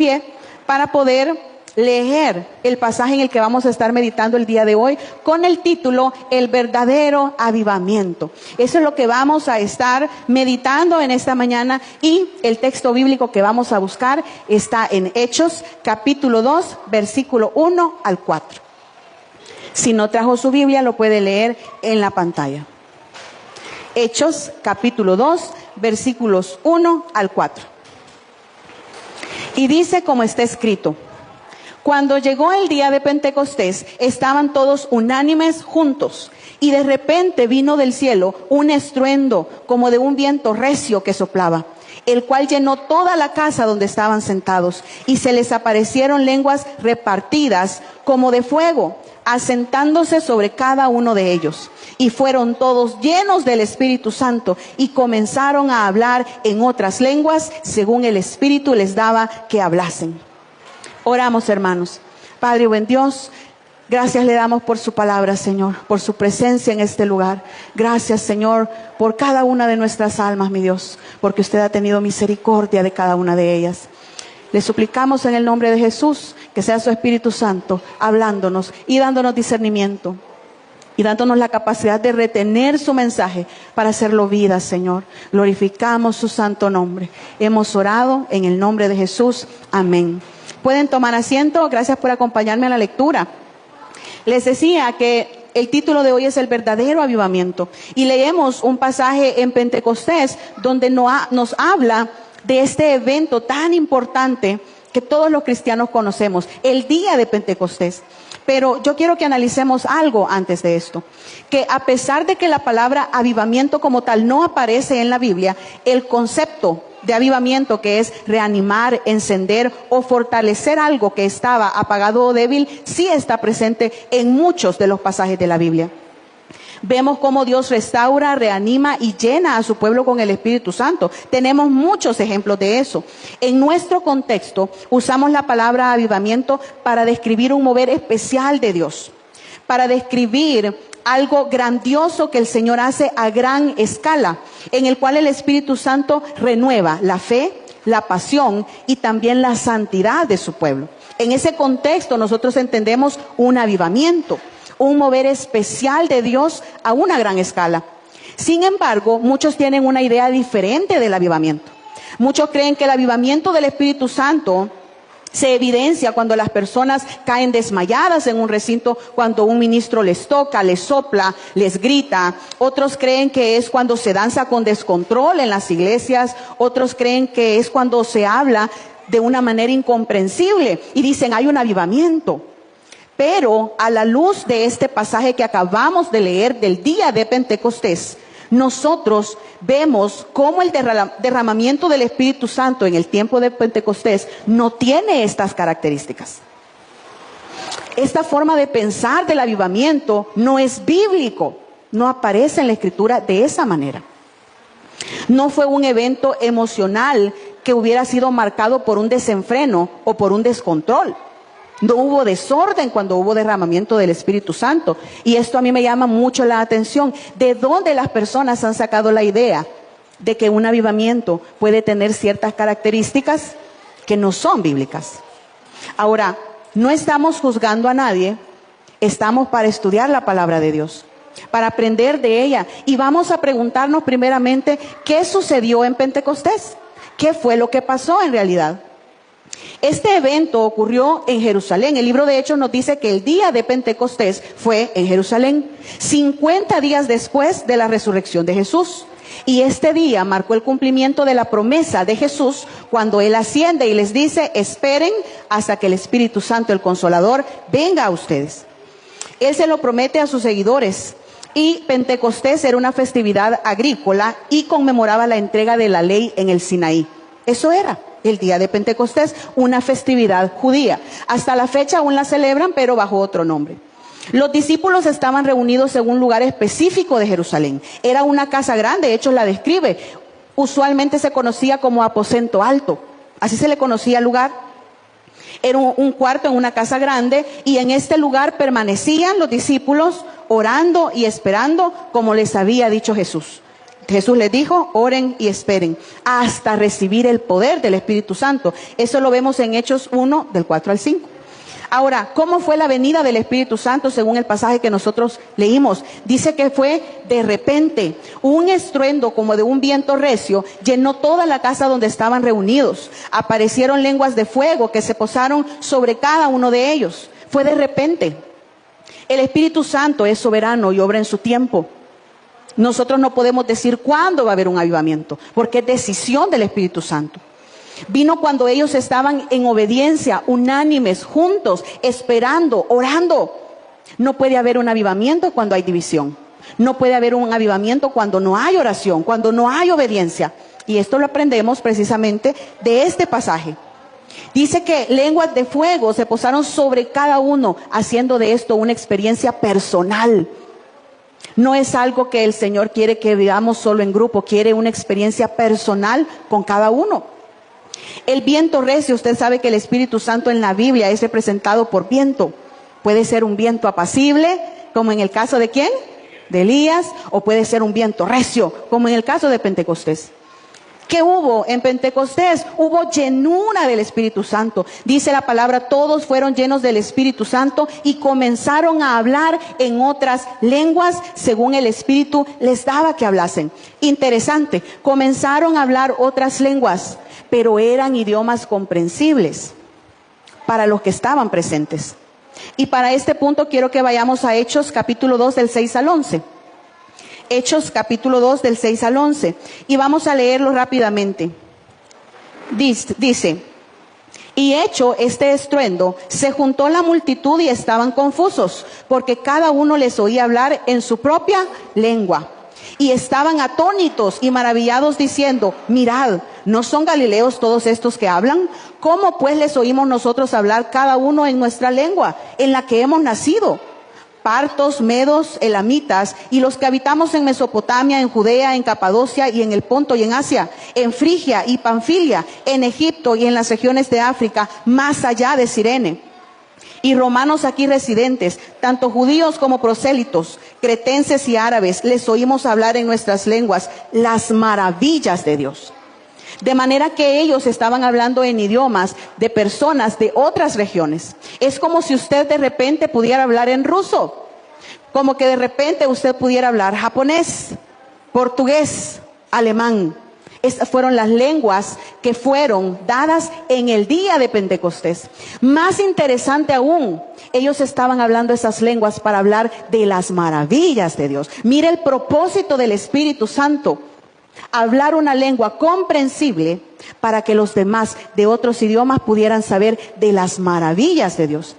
pie para poder leer el pasaje en el que vamos a estar meditando el día de hoy con el título El verdadero avivamiento. Eso es lo que vamos a estar meditando en esta mañana, y el texto bíblico que vamos a buscar está en Hechos capítulo 2 versículo 1 al 4. Si no trajo su Biblia, lo puede leer en la pantalla. Hechos capítulo 2 versículos 1 al 4. Y dice como está escrito: cuando llegó el día de Pentecostés, estaban todos unánimes juntos, y de repente vino del cielo un estruendo como de un viento recio que soplaba, el cual llenó toda la casa donde estaban sentados, y se les aparecieron lenguas repartidas como de fuego, asentándose sobre cada uno de ellos. Y fueron todos llenos del Espíritu Santo, y comenzaron a hablar en otras lenguas, según el Espíritu les daba que hablasen. Oramos, hermanos. Padre buen Dios, gracias le damos por su palabra, Señor, por su presencia en este lugar. Gracias, Señor, por cada una de nuestras almas, mi Dios, porque usted ha tenido misericordia de cada una de ellas. Le suplicamos en el nombre de Jesús que sea su Espíritu Santo hablándonos y dándonos discernimiento, y dándonos la capacidad de retener su mensaje para hacerlo vida, Señor. Glorificamos su santo nombre. Hemos orado en el nombre de Jesús. Amén. Pueden tomar asiento. Gracias por acompañarme a la lectura. Les decía que el título de hoy es El verdadero avivamiento, y leemos un pasaje en Pentecostés donde nos habla de este evento tan importante que todos los cristianos conocemos, el día de Pentecostés. Pero yo quiero que analicemos algo antes de esto, que a pesar de que la palabra avivamiento como tal no aparece en la Biblia, el concepto de avivamiento, que es reanimar, encender o fortalecer algo que estaba apagado o débil, sí está presente en muchos de los pasajes de la Biblia. Vemos cómo Dios restaura, reanima y llena a su pueblo con el Espíritu Santo. Tenemos muchos ejemplos de eso. En nuestro contexto usamos la palabra avivamiento para describir un mover especial de Dios, para describir algo grandioso que el Señor hace a gran escala, en el cual el Espíritu Santo renueva la fe, la pasión y también la santidad de su pueblo. En ese contexto nosotros entendemos un avivamiento, un mover especial de Dios a una gran escala. Sin embargo, muchos tienen una idea diferente del avivamiento. Muchos creen que el avivamiento del Espíritu Santo se evidencia cuando las personas caen desmayadas en un recinto, cuando un ministro les toca, les sopla, les grita. Otros creen que es cuando se danza con descontrol en las iglesias. Otros creen que es cuando se habla de una manera incomprensible y dicen hay un avivamiento. Pero a la luz de este pasaje que acabamos de leer del día de Pentecostés, nosotros vemos cómo el derramamiento del Espíritu Santo en el tiempo de Pentecostés no tiene estas características. Esta forma de pensar del avivamiento no es bíblico, no aparece en la Escritura de esa manera. No fue un evento emocional que hubiera sido marcado por un desenfreno o por un descontrol. No hubo desorden cuando hubo derramamiento del Espíritu Santo. Y esto a mí me llama mucho la atención. ¿De dónde las personas han sacado la idea de que un avivamiento puede tener ciertas características que no son bíblicas? Ahora, no estamos juzgando a nadie. Estamos para estudiar la palabra de Dios, para aprender de ella. Y vamos a preguntarnos primeramente, ¿qué sucedió en Pentecostés? ¿Qué fue lo que pasó en realidad? Este evento ocurrió en Jerusalén. El libro de Hechos nos dice que el día de Pentecostés fue en Jerusalén, 50 días después de la resurrección de Jesús. Y este día marcó el cumplimiento de la promesa de Jesús cuando Él asciende y les dice, esperen hasta que el Espíritu Santo, el Consolador, venga a ustedes. Él se lo promete a sus seguidores. Y Pentecostés era una festividad agrícola y conmemoraba la entrega de la ley en el Sinaí. Eso era el día de Pentecostés, una festividad judía. Hasta la fecha aún la celebran, pero bajo otro nombre. Los discípulos estaban reunidos en un lugar específico de Jerusalén. Era una casa grande, Hechos la describe. Usualmente se conocía como aposento alto. Así se le conocía al lugar. Era un cuarto en una casa grande, y en este lugar permanecían los discípulos orando y esperando como les había dicho Jesús. Jesús les dijo, oren y esperen hasta recibir el poder del Espíritu Santo. Eso lo vemos en Hechos 1, del 4 al 5. Ahora, ¿cómo fue la venida del Espíritu Santo según el pasaje que nosotros leímos? Dice que fue de repente, un estruendo como de un viento recio llenó toda la casa donde estaban reunidos. Aparecieron lenguas de fuego que se posaron sobre cada uno de ellos. Fue de repente. El Espíritu Santo es soberano y obra en su tiempo. Nosotros no podemos decir cuándo va a haber un avivamiento, porque es decisión del Espíritu Santo. Vino cuando ellos estaban en obediencia, unánimes, juntos, esperando, orando. No puede haber un avivamiento cuando hay división. No puede haber un avivamiento cuando no hay oración, cuando no hay obediencia. Y esto lo aprendemos precisamente de este pasaje. Dice que lenguas de fuego se posaron sobre cada uno, haciendo de esto una experiencia personal. No es algo que el Señor quiere que vivamos solo en grupo, quiere una experiencia personal con cada uno. El viento recio, usted sabe que el Espíritu Santo en la Biblia es representado por viento. Puede ser un viento apacible, como en el caso de ¿quién? De Elías, o puede ser un viento recio, como en el caso de Pentecostés. ¿Qué hubo en Pentecostés? Hubo llenura del Espíritu Santo. Dice la palabra, todos fueron llenos del Espíritu Santo y comenzaron a hablar en otras lenguas según el Espíritu les daba que hablasen. Interesante, comenzaron a hablar otras lenguas, pero eran idiomas comprensibles para los que estaban presentes. Y para este punto quiero que vayamos a Hechos capítulo 2 del 6 al 11. Hechos capítulo 2 del 6 al 11. Y vamos a leerlo rápidamente. Dice, y hecho este estruendo, se juntó la multitud y estaban confusos, porque cada uno les oía hablar en su propia lengua. Y estaban atónitos y maravillados diciendo, mirad, ¿no son galileos todos estos que hablan? ¿Cómo pues les oímos nosotros hablar cada uno en nuestra lengua, en la que hemos nacido? Partos, medos, elamitas, y los que habitamos en Mesopotamia, en Judea, en Capadocia y en el Ponto y en Asia, en Frigia y Panfilia, en Egipto y en las regiones de África, más allá de Cirene. Y romanos aquí residentes, tanto judíos como prosélitos, cretenses y árabes, les oímos hablar en nuestras lenguas las maravillas de Dios. De manera que ellos estaban hablando en idiomas de personas de otras regiones. Es como si usted de repente pudiera hablar en ruso, como que de repente usted pudiera hablar japonés, portugués, alemán. Estas fueron las lenguas que fueron dadas en el día de Pentecostés. Más interesante aún, ellos estaban hablando esas lenguas para hablar de las maravillas de Dios. Mire el propósito del Espíritu Santo. Hablar una lengua comprensible para que los demás de otros idiomas pudieran saber de las maravillas de Dios.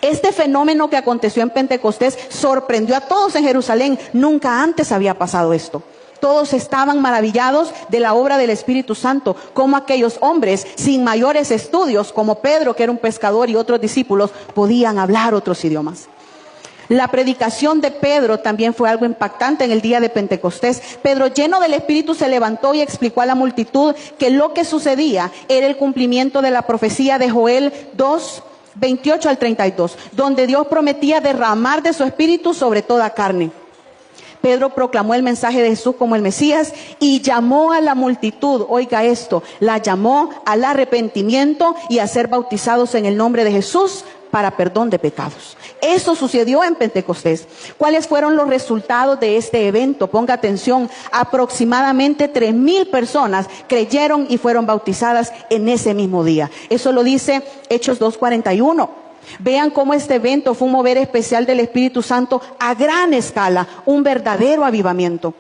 Este fenómeno que aconteció en Pentecostés sorprendió a todos en Jerusalén. Nunca antes había pasado esto. Todos estaban maravillados de la obra del Espíritu Santo, como aquellos hombres sin mayores estudios, como Pedro, que era un pescador, y otros discípulos, podían hablar otros idiomas. La predicación de Pedro también fue algo impactante en el día de Pentecostés. Pedro, lleno del Espíritu, se levantó y explicó a la multitud que lo que sucedía era el cumplimiento de la profecía de Joel 2, 28 al 32, donde Dios prometía derramar de su Espíritu sobre toda carne. Pedro proclamó el mensaje de Jesús como el Mesías y llamó a la multitud, oiga esto, la llamó al arrepentimiento y a ser bautizados en el nombre de Jesús para perdón de pecados. Eso sucedió en Pentecostés. ¿Cuáles fueron los resultados de este evento? Ponga atención, aproximadamente 3,000 personas creyeron y fueron bautizadas en ese mismo día. Eso lo dice Hechos 2:41. Vean cómo este evento fue un mover especial del Espíritu Santo a gran escala, un verdadero avivamiento,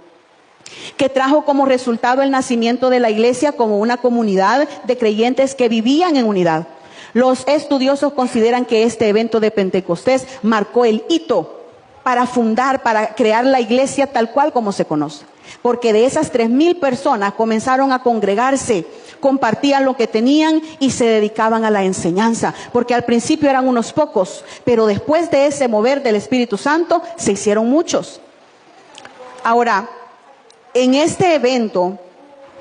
que trajo como resultado el nacimiento de la iglesia como una comunidad de creyentes que vivían en unidad. Los estudiosos consideran que este evento de Pentecostés marcó el hito para fundar, para crear la iglesia tal cual como se conoce. Porque de esas 3,000 personas comenzaron a congregarse, compartían lo que tenían y se dedicaban a la enseñanza. Porque al principio eran unos pocos, pero después de ese mover del Espíritu Santo se hicieron muchos. Ahora, en este evento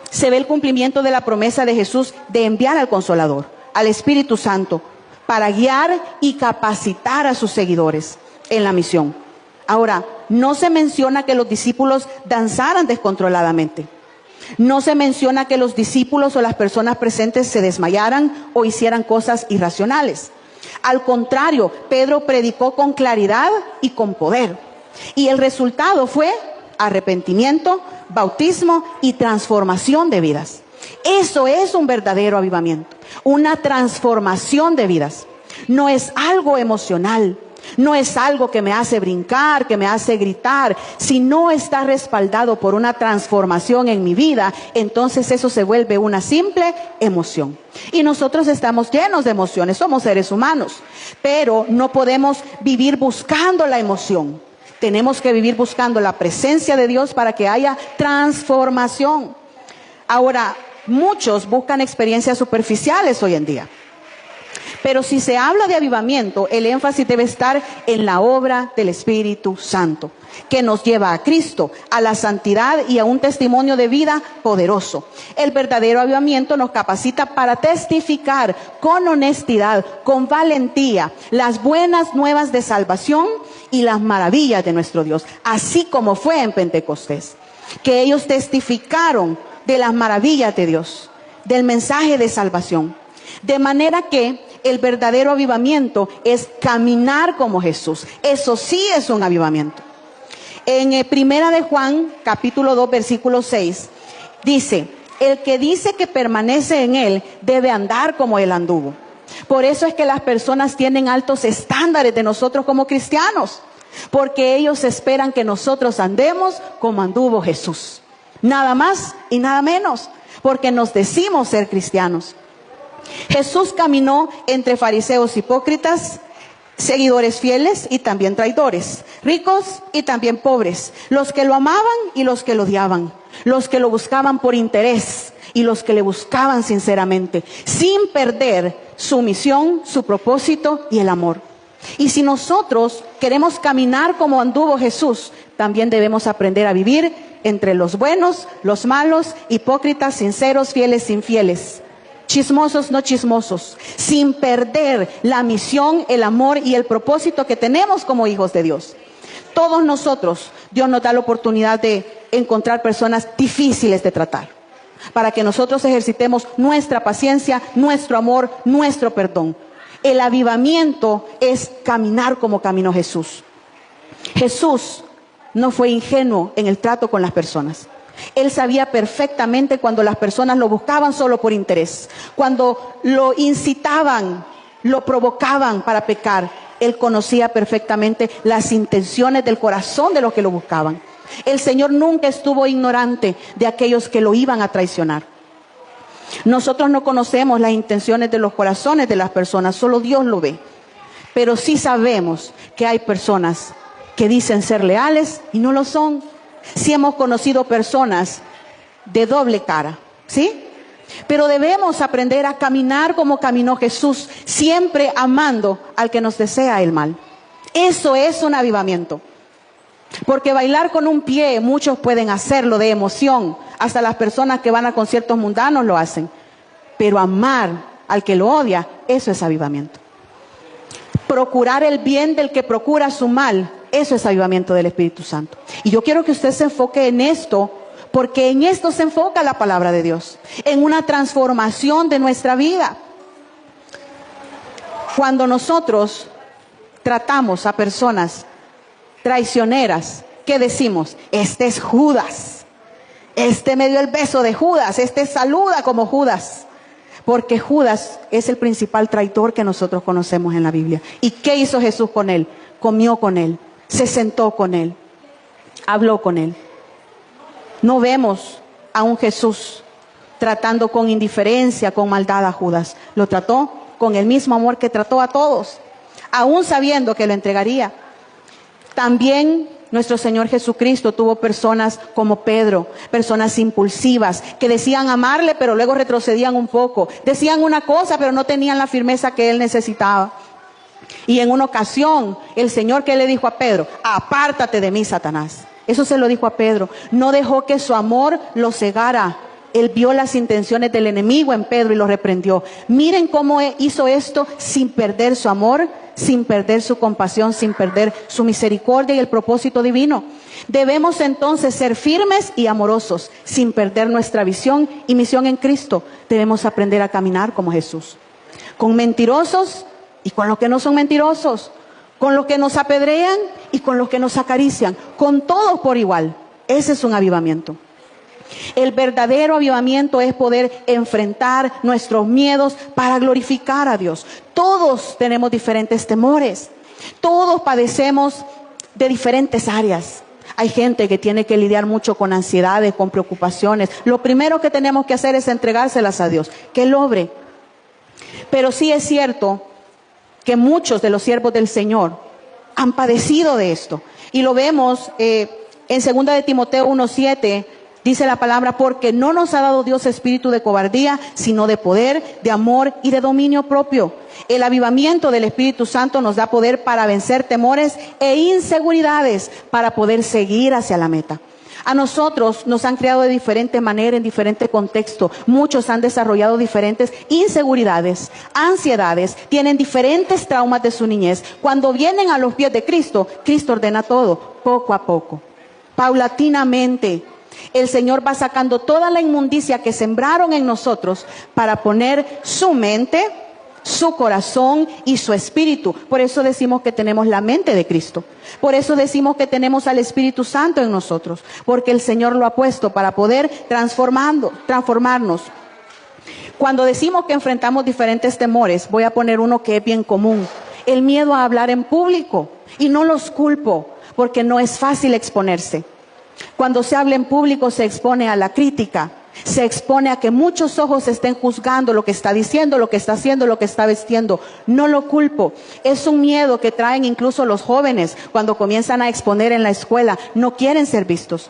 se ve el cumplimiento de la promesa de Jesús de enviar al Consolador, al Espíritu Santo, para guiar y capacitar a sus seguidores en la misión. Ahora, no se menciona que los discípulos danzaran descontroladamente. No se menciona que los discípulos o las personas presentes se desmayaran o hicieran cosas irracionales. Al contrario, Pedro predicó con claridad y con poder. Y el resultado fue arrepentimiento, bautismo y transformación de vidas. Eso es un verdadero avivamiento, una transformación de vidas. No es algo emocional, no es algo que me hace brincar, que me hace gritar. Si no está respaldado por una transformación en mi vida, entonces eso se vuelve una simple emoción. Y nosotros estamos llenos de emociones, somos seres humanos, pero no podemos vivir buscando la emoción. Tenemos que vivir buscando la presencia de Dios para que haya transformación. Ahora, muchos buscan experiencias superficiales hoy en día. Pero si se habla de avivamiento, el énfasis debe estar en la obra del Espíritu Santo, que nos lleva a Cristo, a la santidad y a un testimonio de vida poderoso. El verdadero avivamiento nos capacita para testificar con honestidad, con valentía, las buenas nuevas de salvación y las maravillas de nuestro Dios, así como fue en Pentecostés, que ellos testificaron de las maravillas de Dios, del mensaje de salvación. De manera que el verdadero avivamiento es caminar como Jesús. Eso sí es un avivamiento. En Primera de Juan, capítulo 2, versículo 6, dice: el que dice que permanece en él debe andar como él anduvo. Por eso es que las personas tienen altos estándares de nosotros como cristianos, porque ellos esperan que nosotros andemos como anduvo Jesús. Nada más y nada menos, porque nos decimos ser cristianos. Jesús caminó entre fariseos hipócritas, seguidores fieles y también traidores, ricos y también pobres, los que lo amaban y los que lo odiaban, los que lo buscaban por interés y los que le buscaban sinceramente, sin perder su misión, su propósito y el amor. Y si nosotros queremos caminar como anduvo Jesús, también debemos aprender a vivir entre los buenos, los malos, hipócritas, sinceros, fieles, infieles, chismosos, no chismosos, sin perder la misión, el amor y el propósito que tenemos como hijos de Dios. Todos nosotros, Dios nos da la oportunidad de encontrar personas difíciles de tratar, para que nosotros ejercitemos nuestra paciencia, nuestro amor, nuestro perdón. El avivamiento es caminar como caminó Jesús. Jesús no fue ingenuo en el trato con las personas. Él sabía perfectamente cuando las personas lo buscaban solo por interés, cuando lo incitaban, lo provocaban para pecar. Él conocía perfectamente las intenciones del corazón de los que lo buscaban. El Señor nunca estuvo ignorante de aquellos que lo iban a traicionar. Nosotros no conocemos las intenciones de los corazones de las personas, solo Dios lo ve. Pero sí sabemos que hay personas que dicen ser leales y no lo son. Sí hemos conocido personas de doble cara, ¿sí? Pero debemos aprender a caminar como caminó Jesús, siempre amando al que nos desea el mal. Eso es un avivamiento. Porque bailar con un pie, muchos pueden hacerlo de emoción, hasta las personas que van a conciertos mundanos lo hacen. Pero amar al que lo odia, eso es avivamiento. Procurar el bien del que procura su mal, eso es avivamiento del Espíritu Santo. Y yo quiero que usted se enfoque en esto, porque en esto se enfoca la palabra de Dios, en una transformación de nuestra vida. Cuando nosotros tratamos a personas traicioneras, ¿qué decimos? Este es Judas, este me dio el beso de Judas, este saluda como Judas. Porque Judas es el principal traidor que nosotros conocemos en la Biblia. ¿Y qué hizo Jesús con él? Comió con él, se sentó con él, habló con él. No vemos a un Jesús tratando con indiferencia, con maldad a Judas. Lo trató con el mismo amor que trató a todos, aún sabiendo que lo entregaría. También nuestro Señor Jesucristo tuvo personas como Pedro, personas impulsivas, que decían amarle, pero luego retrocedían un poco. Decían una cosa, pero no tenían la firmeza que él necesitaba. Y en una ocasión, el Señor, ¿qué le dijo a Pedro? Apártate de mí, Satanás. Eso se lo dijo a Pedro. No dejó que su amor lo cegara Él vio las intenciones del enemigo en Pedro y lo reprendió. Miren cómo hizo esto sin perder su amor, sin perder su compasión, sin perder su misericordia y el propósito divino. Debemos entonces ser firmes y amorosos, sin perder nuestra visión y misión en Cristo. Debemos aprender a caminar como Jesús. Con mentirosos y con los que no son mentirosos. Con los que nos apedrean y con los que nos acarician. Con todos por igual. Ese es un avivamiento. El verdadero avivamiento es poder enfrentar nuestros miedos para glorificar a Dios. Todos tenemos diferentes temores. Todos padecemos de diferentes áreas. Hay gente que tiene que lidiar mucho con ansiedades, con preocupaciones. Lo primero que tenemos que hacer es entregárselas a Dios, que Él obre. Pero sí es cierto que muchos de los siervos del Señor han padecido de esto. Y lo vemos en 2 de Timoteo 1:7. Dice la palabra, porque no nos ha dado Dios espíritu de cobardía, sino de poder, de amor y de dominio propio. El avivamiento del Espíritu Santo nos da poder para vencer temores e inseguridades, para poder seguir hacia la meta. A nosotros nos han creado de diferente manera, en diferente contexto. Muchos han desarrollado diferentes inseguridades, ansiedades, tienen diferentes traumas de su niñez. Cuando vienen a los pies de Cristo, Cristo ordena todo, poco a poco, paulatinamente. El Señor va sacando toda la inmundicia que sembraron en nosotros para poner su mente, su corazón y su espíritu. Por eso decimos que tenemos la mente de Cristo. Por eso decimos que tenemos al Espíritu Santo en nosotros. Porque el Señor lo ha puesto para poder transformarnos. Cuando decimos que enfrentamos diferentes temores, voy a poner uno que es bien común. El miedo a hablar en público. Y no los culpo, porque no es fácil exponerse. Cuando se habla en público se expone a la crítica, se expone a que muchos ojos estén juzgando lo que está diciendo, lo que está haciendo, lo que está vestiendo. No lo culpo. Es un miedo que traen incluso los jóvenes cuando comienzan a exponer en la escuela. No quieren ser vistos.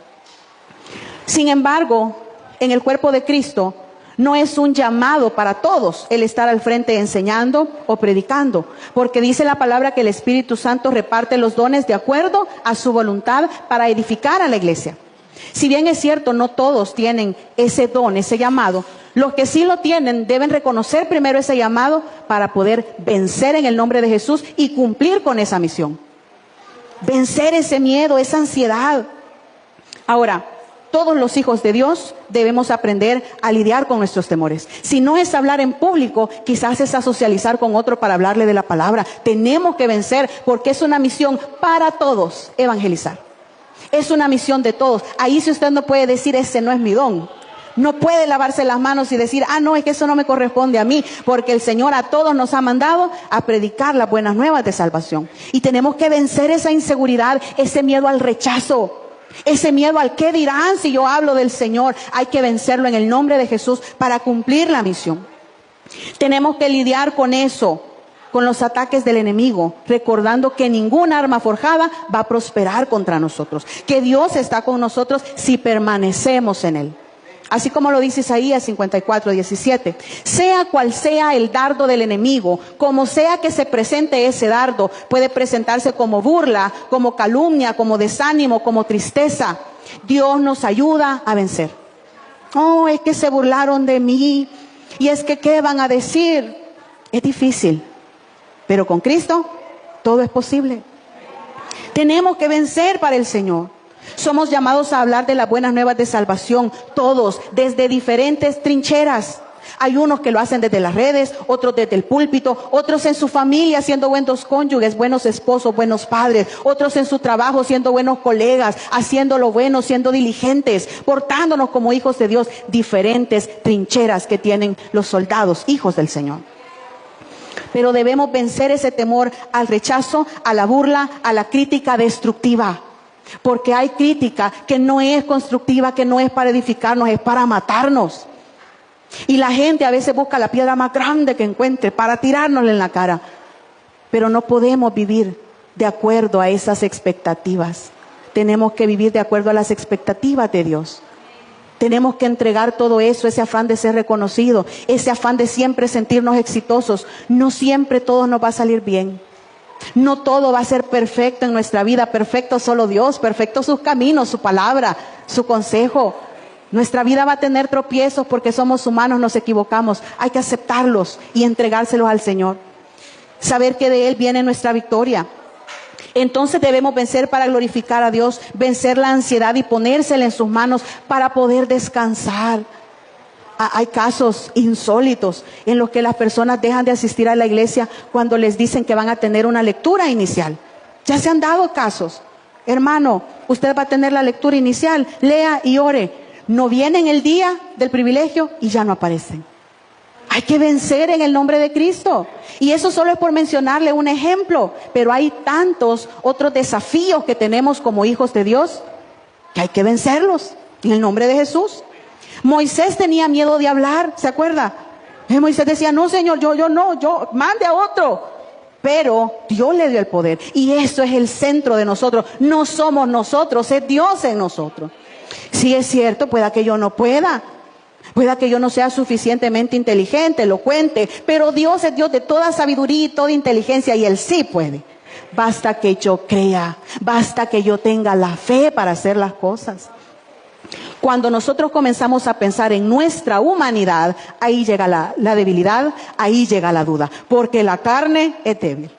Sin embargo, en el cuerpo de Cristo no es un llamado para todos el estar al frente enseñando o predicando, porque dice la palabra que el Espíritu Santo reparte los dones de acuerdo a su voluntad para edificar a la iglesia. Si bien es cierto, no todos tienen ese don, ese llamado, los que sí lo tienen deben reconocer primero ese llamado para poder vencer en el nombre de Jesús y cumplir con esa misión. Vencer ese miedo, esa ansiedad. Ahora, todos los hijos de Dios debemos aprender a lidiar con nuestros temores. Si no es hablar en público, quizás es a socializar con otro para hablarle de la palabra. Tenemos que vencer porque es una misión para todos evangelizar. Es una misión de todos. Ahí si usted no puede decir, ese no es mi don. No puede lavarse las manos y decir, no, es que eso no me corresponde a mí. Porque el Señor a todos nos ha mandado a predicar las buenas nuevas de salvación. Y tenemos que vencer esa inseguridad, ese miedo al rechazo. Ese miedo al qué dirán si yo hablo del Señor. Hay que vencerlo en el nombre de Jesús para cumplir la misión. Tenemos que lidiar con eso, con los ataques del enemigo, recordando que ninguna arma forjada va a prosperar contra nosotros, que Dios está con nosotros si permanecemos en Él. Así como lo dice Isaías 54:17. Sea cual sea el dardo del enemigo, como sea que se presente ese dardo, puede presentarse como burla, como calumnia, como desánimo, como tristeza. Dios nos ayuda a vencer. Es que se burlaron de mí. Y es que ¿qué van a decir? Es difícil. Pero con Cristo todo es posible. Tenemos que vencer para el Señor. Somos llamados a hablar de las buenas nuevas de salvación, todos, desde diferentes trincheras. Hay unos que lo hacen desde las redes, otros desde el púlpito, otros en su familia siendo buenos cónyuges, buenos esposos, buenos padres, otros en su trabajo siendo buenos colegas, haciendo lo bueno, siendo diligentes, portándonos como hijos de Dios. Diferentes trincheras que tienen los soldados, hijos del Señor. Pero debemos vencer ese temor al rechazo, a la burla, a la crítica destructiva. Porque hay crítica que no es constructiva, que no es para edificarnos, es para matarnos. Y la gente a veces busca la piedra más grande que encuentre para tirárnosla en la cara. Pero no podemos vivir de acuerdo a esas expectativas. Tenemos que vivir de acuerdo a las expectativas de Dios. Tenemos que entregar todo eso, ese afán de ser reconocido, ese afán de siempre sentirnos exitosos. No siempre todo nos va a salir bien. No todo va a ser perfecto en nuestra vida, perfecto solo Dios, perfecto sus caminos, su palabra, su consejo. Nuestra vida va a tener tropiezos porque somos humanos, nos equivocamos. Hay que aceptarlos y entregárselos al Señor. Saber que de Él viene nuestra victoria. Entonces debemos vencer para glorificar a Dios, vencer la ansiedad y ponérsela en sus manos para poder descansar. Hay casos insólitos en los que las personas dejan de asistir a la iglesia cuando les dicen que van a tener una lectura inicial. Ya se han dado casos. Hermano, usted va a tener la lectura inicial, lea y ore. No vienen el día del privilegio y ya no aparecen. Hay que vencer en el nombre de Cristo. Y eso solo es por mencionarle un ejemplo. Pero hay tantos otros desafíos que tenemos como hijos de Dios que hay que vencerlos en el nombre de Jesús. Moisés tenía miedo de hablar, ¿se acuerda? Moisés decía, no Señor, yo mande a otro. Pero Dios le dio el poder. Y eso es el centro de nosotros. No somos nosotros, es Dios en nosotros. Sí es cierto, pueda que yo no pueda. Pueda que yo no sea suficientemente inteligente, elocuente, pero Dios es Dios de toda sabiduría y toda inteligencia y Él sí puede. Basta que yo crea, basta que yo tenga la fe para hacer las cosas. Cuando nosotros comenzamos a pensar en nuestra humanidad, ahí llega la debilidad, ahí llega la duda, porque la carne es débil.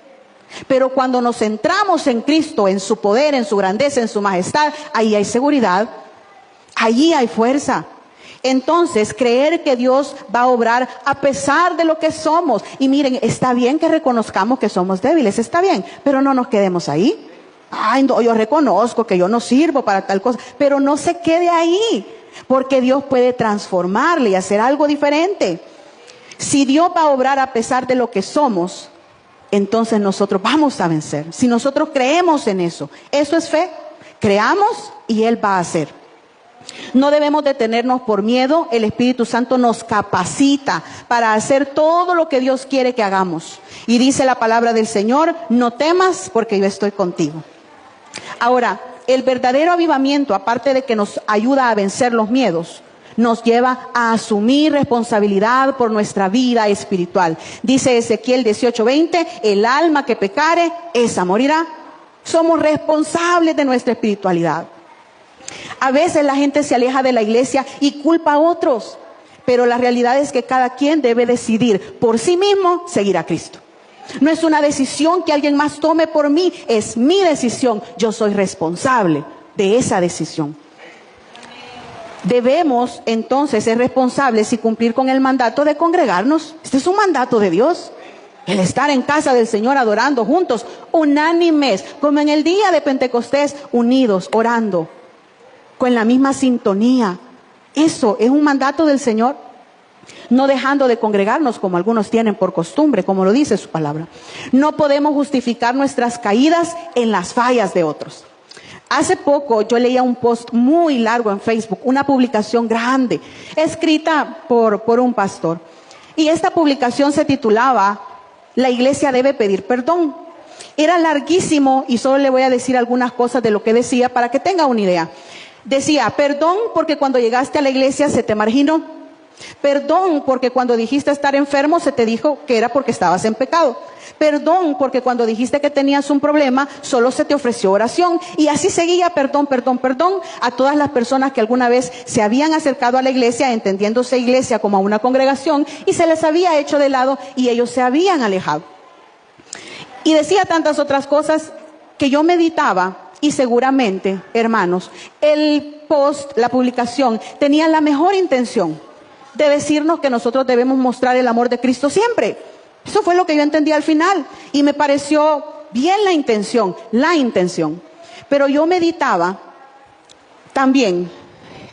Pero cuando nos centramos en Cristo, en su poder, en su grandeza, en su majestad, ahí hay seguridad, allí hay fuerza. Entonces, creer que Dios va a obrar a pesar de lo que somos. Y miren, está bien que reconozcamos que somos débiles, está bien, pero no nos quedemos ahí. Ay, no, yo reconozco que yo no sirvo para tal cosa, pero no se quede ahí, porque Dios puede transformarle y hacer algo diferente. Si Dios va a obrar a pesar de lo que somos, entonces nosotros vamos a vencer. Si nosotros creemos en eso, eso es fe. Creamos y Él va a hacer. No debemos detenernos por miedo. El Espíritu Santo nos capacita para hacer todo lo que Dios quiere que hagamos. Y dice la palabra del Señor, no temas porque yo estoy contigo. Ahora, el verdadero avivamiento, aparte de que nos ayuda a vencer los miedos, nos lleva a asumir responsabilidad por nuestra vida espiritual. Dice Ezequiel 18:20, el alma que pecare, esa morirá. Somos responsables de nuestra espiritualidad. A veces la gente se aleja de la iglesia y culpa a otros, pero la realidad es que cada quien debe decidir por sí mismo seguir a Cristo. No es una decisión que alguien más tome por mí, es mi decisión. Yo soy responsable de esa decisión. Debemos entonces ser responsables y cumplir con el mandato de congregarnos. Este es un mandato de Dios. El estar en casa del Señor adorando juntos, unánimes, como en el día de Pentecostés, unidos, orando, con la misma sintonía. Eso es un mandato del Señor. No dejando de congregarnos como algunos tienen por costumbre, como lo dice su palabra. No podemos justificar nuestras caídas en las fallas de otros. Hace poco yo leía un post muy largo en Facebook, una publicación grande, escrita por un pastor. Y esta publicación se titulaba, La iglesia debe pedir perdón. Era larguísimo y solo le voy a decir algunas cosas de lo que decía para que tenga una idea. Decía, perdón porque cuando llegaste a la iglesia se te marginó. Perdón porque cuando dijiste estar enfermo se te dijo que era porque estabas en pecado. Perdón porque cuando dijiste que tenías un problema solo se te ofreció oración. Y así seguía, perdón, a todas las personas que alguna vez se habían acercado a la iglesia, entendiéndose iglesia como a una congregación, y se les había hecho de lado y ellos se habían alejado. Y decía tantas otras cosas que yo meditaba. Y seguramente, hermanos, el post, la publicación, tenía la mejor intención de decirnos que nosotros debemos mostrar el amor de Cristo siempre. Eso fue lo que yo entendí al final. Y me pareció bien la intención. Pero yo meditaba también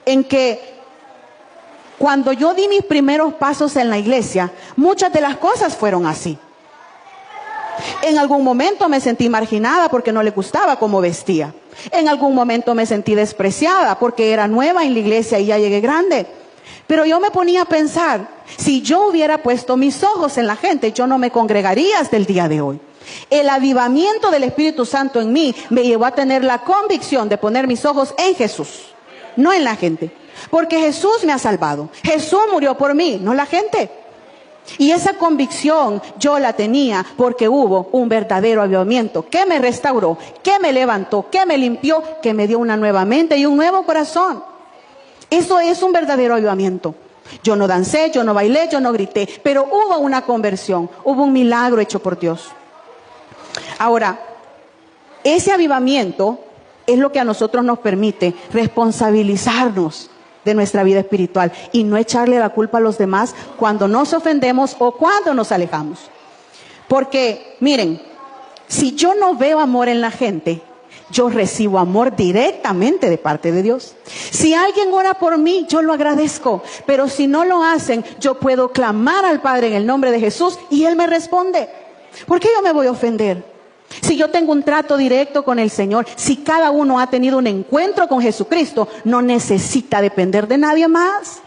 en que cuando yo di mis primeros pasos en la iglesia, muchas de las cosas fueron así. En algún momento me sentí marginada porque no le gustaba cómo vestía. En algún momento me sentí despreciada porque era nueva en la iglesia y ya llegué grande. Pero yo me ponía a pensar, si yo hubiera puesto mis ojos en la gente, yo no me congregaría hasta el día de hoy. El avivamiento del Espíritu Santo en mí me llevó a tener la convicción de poner mis ojos en Jesús, no en la gente. Porque Jesús me ha salvado. Jesús murió por mí, no la gente. Y esa convicción yo la tenía porque hubo un verdadero avivamiento que me restauró, que me levantó, que me limpió, que me dio una nueva mente y un nuevo corazón. Eso es un verdadero avivamiento. Yo no dancé, yo no bailé, yo no grité, pero hubo una conversión, hubo un milagro hecho por Dios. Ahora, ese avivamiento es lo que a nosotros nos permite responsabilizarnos de nuestra vida espiritual y no echarle la culpa a los demás cuando nos ofendemos o cuando nos alejamos. Porque, miren, si yo no veo amor en la gente, yo recibo amor directamente de parte de Dios. Si alguien ora por mí, yo lo agradezco. Pero si no lo hacen, yo puedo clamar al Padre en el nombre de Jesús y Él me responde. ¿Por qué yo me voy a ofender? Si yo tengo un trato directo con el Señor, si cada uno ha tenido un encuentro con Jesucristo, no necesita depender de nadie más.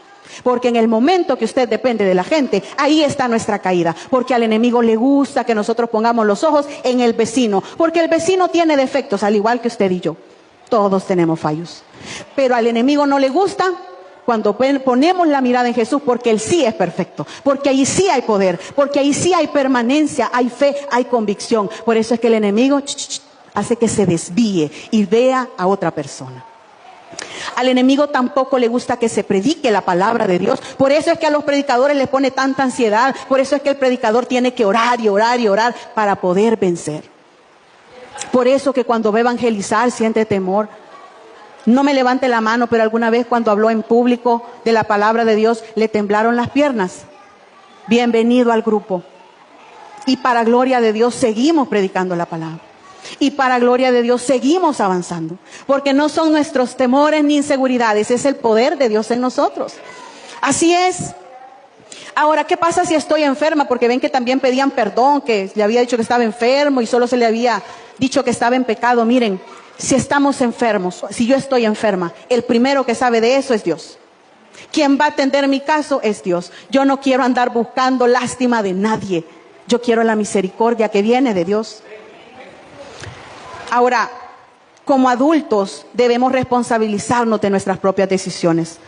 Porque en el momento que usted depende de la gente, ahí está nuestra caída. Porque al enemigo le gusta que nosotros pongamos los ojos en el vecino. Porque el vecino tiene defectos, al igual que usted y yo. Todos tenemos fallos. Pero al enemigo no le gusta cuando ponemos la mirada en Jesús, porque Él sí es perfecto. Porque ahí sí hay poder. Porque ahí sí hay permanencia, hay fe, hay convicción. Por eso es que el enemigo hace que se desvíe y vea a otra persona. Al enemigo tampoco le gusta que se predique la palabra de Dios. Por eso es que a los predicadores les pone tanta ansiedad. Por eso es que el predicador tiene que orar y orar y orar para poder vencer. Por eso que cuando va a evangelizar siente temor. No me levante la mano, pero alguna vez cuando habló en público de la palabra de Dios le temblaron las piernas. Bienvenido al grupo. Y para gloria de Dios seguimos predicando la palabra. Y para gloria de Dios seguimos avanzando. Porque no son nuestros temores ni inseguridades, es el poder de Dios en nosotros. Así es. Ahora, ¿qué pasa si estoy enferma? Porque ven que también pedían perdón, que le había dicho que estaba enfermo y solo se le había dicho que estaba en pecado. Miren, si estamos enfermos, si yo estoy enferma, el primero que sabe de eso es Dios. Quien va a atender mi caso es Dios. Yo no quiero andar buscando lástima de nadie. Yo quiero la misericordia que viene de Dios. Ahora, como adultos debemos responsabilizarnos de nuestras propias decisiones.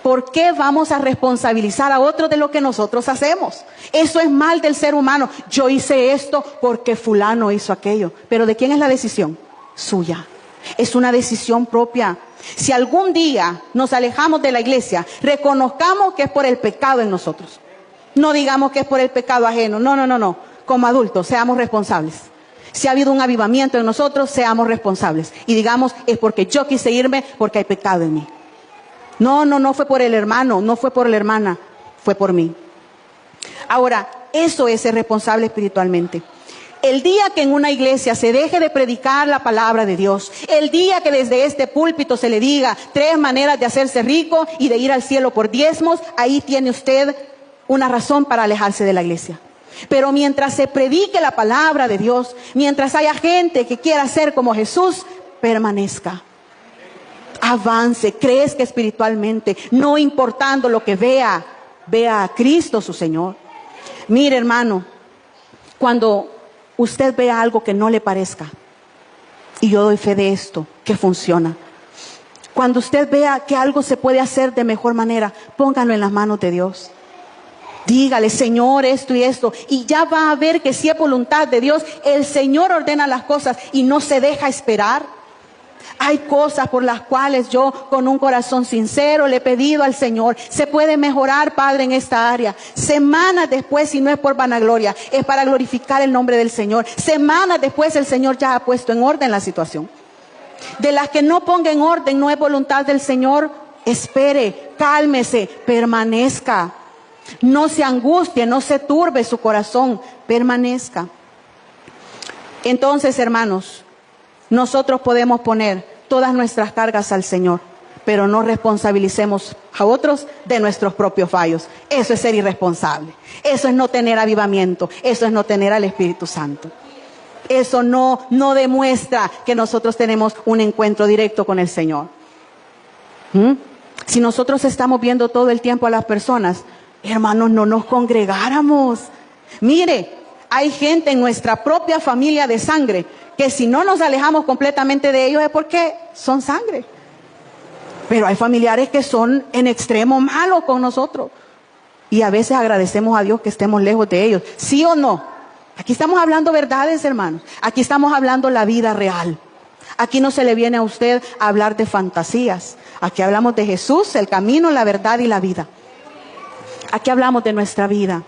¿Por qué vamos a responsabilizar a otros de lo que nosotros hacemos? Eso es mal del ser humano. Yo hice esto porque fulano hizo aquello. ¿Pero de quién es la decisión? Suya. Es una decisión propia. Si algún día nos alejamos de la iglesia, reconozcamos que es por el pecado en nosotros. No digamos que es por el pecado ajeno. No. Como adultos, seamos responsables. Si ha habido un avivamiento en nosotros, seamos responsables. Y digamos, es porque yo quise irme, porque hay pecado en mí. No fue por el hermano, no fue por la hermana, fue por mí. Ahora, eso es ser responsable espiritualmente. El día que en una iglesia se deje de predicar la palabra de Dios, el día que desde este púlpito se le diga 3 maneras de hacerse rico y de ir al cielo por diezmos, ahí tiene usted una razón para alejarse de la iglesia. Pero mientras se predique la palabra de Dios, mientras haya gente que quiera ser como Jesús, permanezca. Avance, crezca espiritualmente, no importando lo que vea a Cristo su Señor. Mire, hermano, cuando usted vea algo que no le parezca, y yo doy fe de esto, que funciona. Cuando usted vea que algo se puede hacer de mejor manera, póngalo en las manos de Dios. Dígale, Señor, esto y esto, y ya va a ver que si es voluntad de Dios, el Señor ordena las cosas y no se deja esperar. Hay cosas por las cuales yo con un corazón sincero le he pedido al Señor, se puede mejorar, Padre, en esta área. Semanas después, si no es por vanagloria, es para glorificar el nombre del Señor. Semanas después el Señor ya ha puesto en orden la situación. De las que no ponga en orden, no es voluntad del Señor, espere, cálmese, permanezca. No se angustie, no se turbe su corazón, permanezca. Entonces, hermanos, nosotros podemos poner todas nuestras cargas al Señor, pero no responsabilicemos a otros de nuestros propios fallos. Eso es ser irresponsable. Eso es no tener avivamiento. Eso es no tener al Espíritu Santo. Eso no demuestra que nosotros tenemos un encuentro directo con el Señor. Si nosotros estamos viendo todo el tiempo a las personas, hermanos, no nos congregáramos. Mire, hay gente en nuestra propia familia de sangre que si no nos alejamos completamente de ellos es porque son sangre. Pero hay familiares que son en extremo malos con nosotros. Y a veces agradecemos a Dios que estemos lejos de ellos. ¿Sí o no? Aquí estamos hablando verdades, hermanos. Aquí estamos hablando la vida real. Aquí no se le viene a usted a hablar de fantasías. Aquí hablamos de Jesús, el camino, la verdad y la vida. Aquí hablamos de nuestra vida,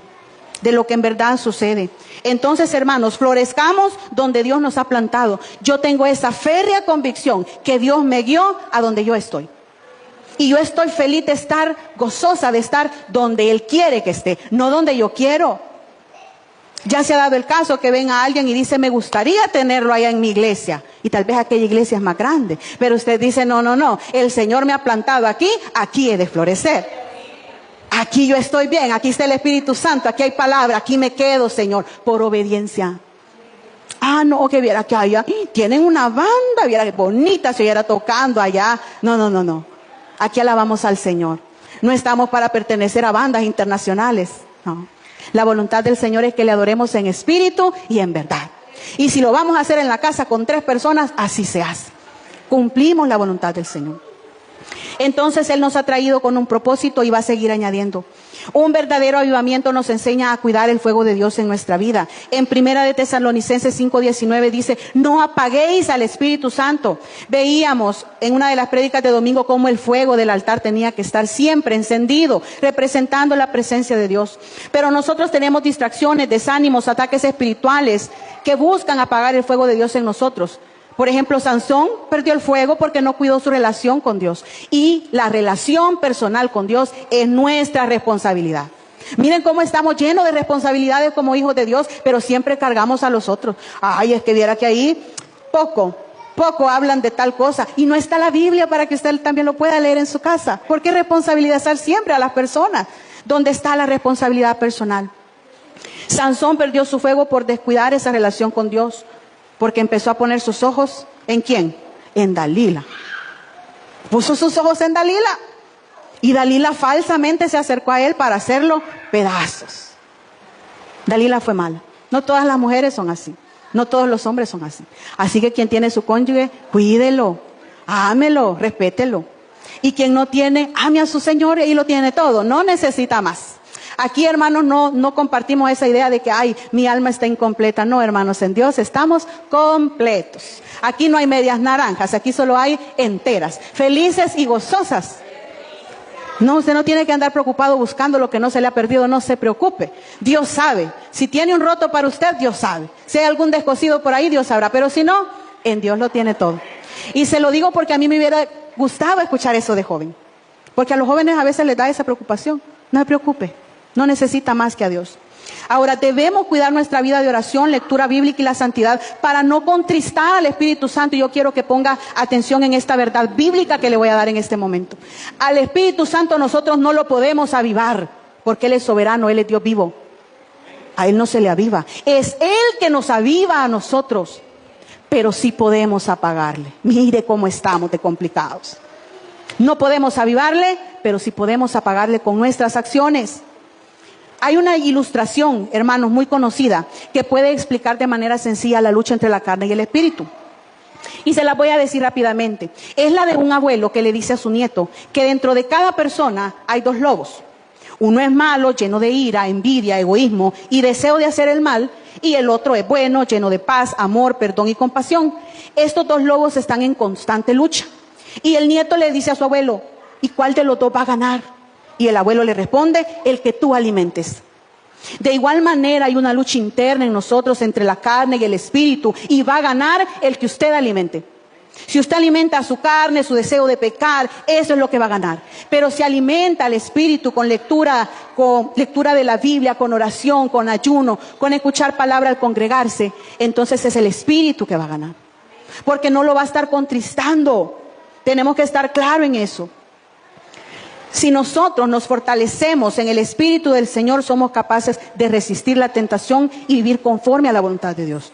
de lo que en verdad sucede. Entonces, hermanos, florezcamos donde Dios nos ha plantado. Yo tengo esa férrea convicción que Dios me guió a donde yo estoy. Y yo estoy feliz de estar, gozosa de estar donde Él quiere que esté, no donde yo quiero. Ya se ha dado el caso que ven a alguien y dice, me gustaría tenerlo allá en mi iglesia. Y tal vez aquella iglesia es más grande. Pero usted dice, no, el Señor me ha plantado aquí, aquí he de florecer. Aquí yo estoy bien, aquí está el Espíritu Santo, aquí hay palabra, aquí me quedo, Señor, por obediencia. Ah, no, que viera que allá tienen una banda, viera que bonita se oyera tocando allá. No. Aquí alabamos al Señor. No estamos para pertenecer a bandas internacionales, no. La voluntad del Señor es que le adoremos en espíritu y en verdad. Y si lo vamos a hacer en la casa con 3 personas, así se hace. Cumplimos la voluntad del Señor. Entonces Él nos ha traído con un propósito y va a seguir añadiendo. Un verdadero avivamiento nos enseña a cuidar el fuego de Dios en nuestra vida. En 1 de Tesalonicenses 5:19 dice, no apaguéis al Espíritu Santo. Veíamos en una de las prédicas de domingo cómo el fuego del altar tenía que estar siempre encendido, representando la presencia de Dios. Pero nosotros tenemos distracciones, desánimos, ataques espirituales que buscan apagar el fuego de Dios en nosotros. Por ejemplo, Sansón perdió el fuego porque no cuidó su relación con Dios. Y la relación personal con Dios es nuestra responsabilidad. Miren cómo estamos llenos de responsabilidades como hijos de Dios, pero siempre cargamos a los otros. Ay, es que viera que ahí poco hablan de tal cosa. Y no está la Biblia para que usted también lo pueda leer en su casa. ¿Por qué responsabilizar siempre a las personas? ¿Dónde está la responsabilidad personal? Sansón perdió su fuego por descuidar esa relación con Dios. Porque empezó a poner sus ojos, ¿en quién? En Dalila. Puso sus ojos en Dalila. Y Dalila falsamente se acercó a él para hacerlo pedazos. Dalila fue mala. No todas las mujeres son así. No todos los hombres son así. Así que quien tiene su cónyuge, cuídelo, ámelo, respételo. Y quien no tiene, ame a su Señor y lo tiene todo. No necesita más. Aquí, hermanos, no compartimos esa idea de que, ay, mi alma está incompleta. No, hermanos, en Dios estamos completos. Aquí no hay medias naranjas, aquí solo hay enteras, felices y gozosas. No, usted no tiene que andar preocupado buscando lo que no se le ha perdido, no se preocupe. Dios sabe. Si tiene un roto para usted, Dios sabe. Si hay algún descosido por ahí, Dios sabrá. Pero si no, en Dios lo tiene todo. Y se lo digo porque a mí me hubiera gustado escuchar eso de joven. Porque a los jóvenes a veces les da esa preocupación. No se preocupe. No necesita más que a Dios. Ahora debemos cuidar nuestra vida de oración, lectura bíblica y la santidad para no contristar al Espíritu Santo. Y yo quiero que ponga atención en esta verdad bíblica que le voy a dar en este momento. Al Espíritu Santo nosotros no lo podemos avivar porque Él es soberano, Él es Dios vivo. A Él no se le aviva. Es Él que nos aviva a nosotros. Pero sí podemos apagarle. Mire cómo estamos de complicados. No podemos avivarle, pero sí podemos apagarle con nuestras acciones. Hay una ilustración, hermanos, muy conocida, que puede explicar de manera sencilla la lucha entre la carne y el espíritu. Y se la voy a decir rápidamente. Es la de un abuelo que le dice a su nieto que dentro de cada persona hay 2 lobos. Uno es malo, lleno de ira, envidia, egoísmo y deseo de hacer el mal. Y el otro es bueno, lleno de paz, amor, perdón y compasión. Estos 2 lobos están en constante lucha. Y el nieto le dice a su abuelo, ¿y cuál de los 2 va a ganar? Y el abuelo le responde, el que tú alimentes. De igual manera hay una lucha interna en nosotros entre la carne y el espíritu y va a ganar el que usted alimente. Si usted alimenta a su carne, su deseo de pecar, eso es lo que va a ganar. Pero si alimenta al espíritu con lectura de la Biblia, con oración, con ayuno, con escuchar palabra al congregarse, entonces es el espíritu que va a ganar. Porque no lo va a estar contristando. Tenemos que estar claros en eso. Si nosotros nos fortalecemos en el Espíritu del Señor, somos capaces de resistir la tentación y vivir conforme a la voluntad de Dios.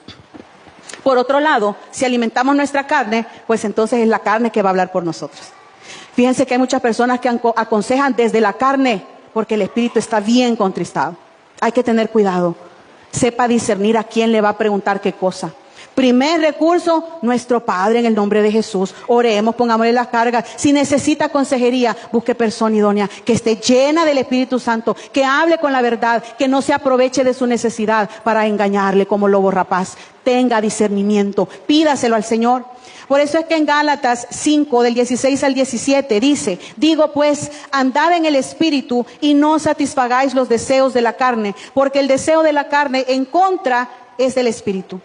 Por otro lado, si alimentamos nuestra carne, pues entonces es la carne que va a hablar por nosotros. Fíjense que hay muchas personas que aconsejan desde la carne, porque el Espíritu está bien contristado. Hay que tener cuidado. Sepa discernir a quién le va a preguntar qué cosa. Primer recurso, nuestro Padre, en el nombre de Jesús. Oremos, pongámosle las cargas. Si necesita consejería, busque persona idónea, que esté llena del Espíritu Santo, que hable con la verdad, que no se aproveche de su necesidad para engañarle como lobo rapaz. Tenga discernimiento, pídaselo al Señor. Por eso es que en Gálatas 5, del 16 al 17, dice: digo pues, andad en el Espíritu y no satisfagáis los deseos de la carne, porque el deseo de la carne en contra es del Espíritu,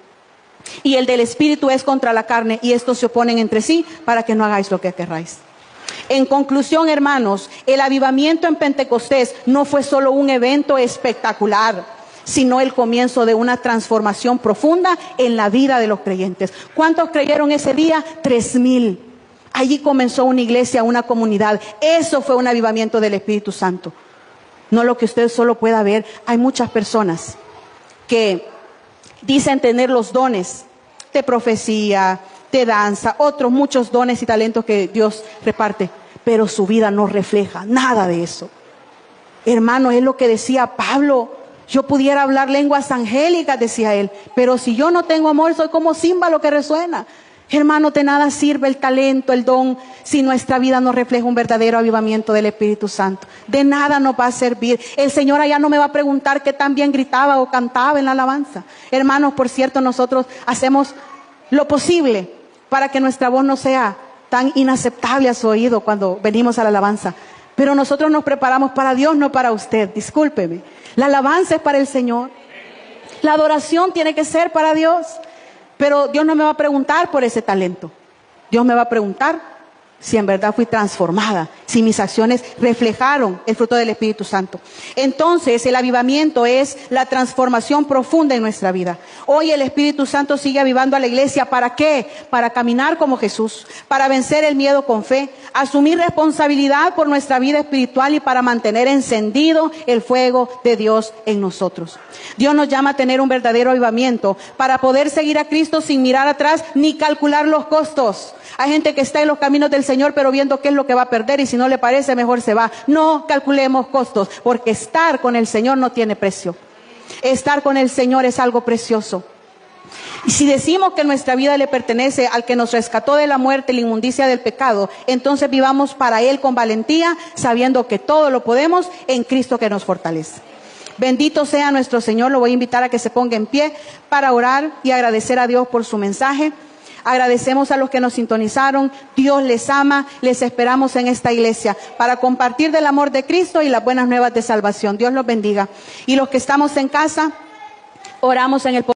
y el del Espíritu es contra la carne, y estos se oponen entre sí para que no hagáis lo que querráis. En conclusión, hermanos, el avivamiento en Pentecostés no fue solo un evento espectacular, sino el comienzo de una transformación profunda en la vida de los creyentes. ¿Cuántos creyeron ese día? 3,000. Allí comenzó una iglesia, una comunidad. Eso fue un avivamiento del Espíritu Santo. No lo que usted solo pueda ver. Hay muchas personas que dicen tener los dones de profecía, de danza, otros muchos dones y talentos que Dios reparte, pero su vida no refleja nada de eso. Hermano, es lo que decía Pablo: yo pudiera hablar lenguas angélicas, decía él, pero si yo no tengo amor, soy como címbalo que resuena. Hermano, de nada sirve el talento, el don, si nuestra vida no refleja un verdadero avivamiento del Espíritu Santo. De nada nos va a servir. El Señor allá no me va a preguntar qué tan bien gritaba o cantaba en la alabanza. Hermanos, por cierto, nosotros hacemos lo posible para que nuestra voz no sea tan inaceptable a su oído cuando venimos a la alabanza. Pero nosotros nos preparamos para Dios, no para usted. Discúlpeme. La alabanza es para el Señor. La adoración tiene que ser para Dios. Pero Dios no me va a preguntar por ese talento. Dios me va a preguntar si en verdad fui transformada, si mis acciones reflejaron el fruto del Espíritu Santo. Entonces, el avivamiento es la transformación profunda en nuestra vida. Hoy el Espíritu Santo sigue avivando a la iglesia. ¿Para qué? Para caminar como Jesús, para vencer el miedo con fe, asumir responsabilidad por nuestra vida espiritual y para mantener encendido el fuego de Dios en nosotros. Dios nos llama a tener un verdadero avivamiento para poder seguir a Cristo sin mirar atrás ni calcular los costos. Hay gente que está en los caminos del Señor, pero viendo qué es lo que va a perder, y si no le parece, mejor se va. No calculemos costos, porque estar con el Señor no tiene precio. Estar con el Señor es algo precioso. Y si decimos que nuestra vida le pertenece al que nos rescató de la muerte, la inmundicia del pecado, entonces vivamos para Él con valentía, sabiendo que todo lo podemos en Cristo que nos fortalece. Bendito sea nuestro Señor. Lo voy a invitar a que se ponga en pie para orar y agradecer a Dios por su mensaje. Agradecemos a los que nos sintonizaron. Dios les ama. Les esperamos en esta iglesia para compartir del amor de Cristo y las buenas nuevas de salvación. Dios los bendiga. Y los que estamos en casa, oramos en el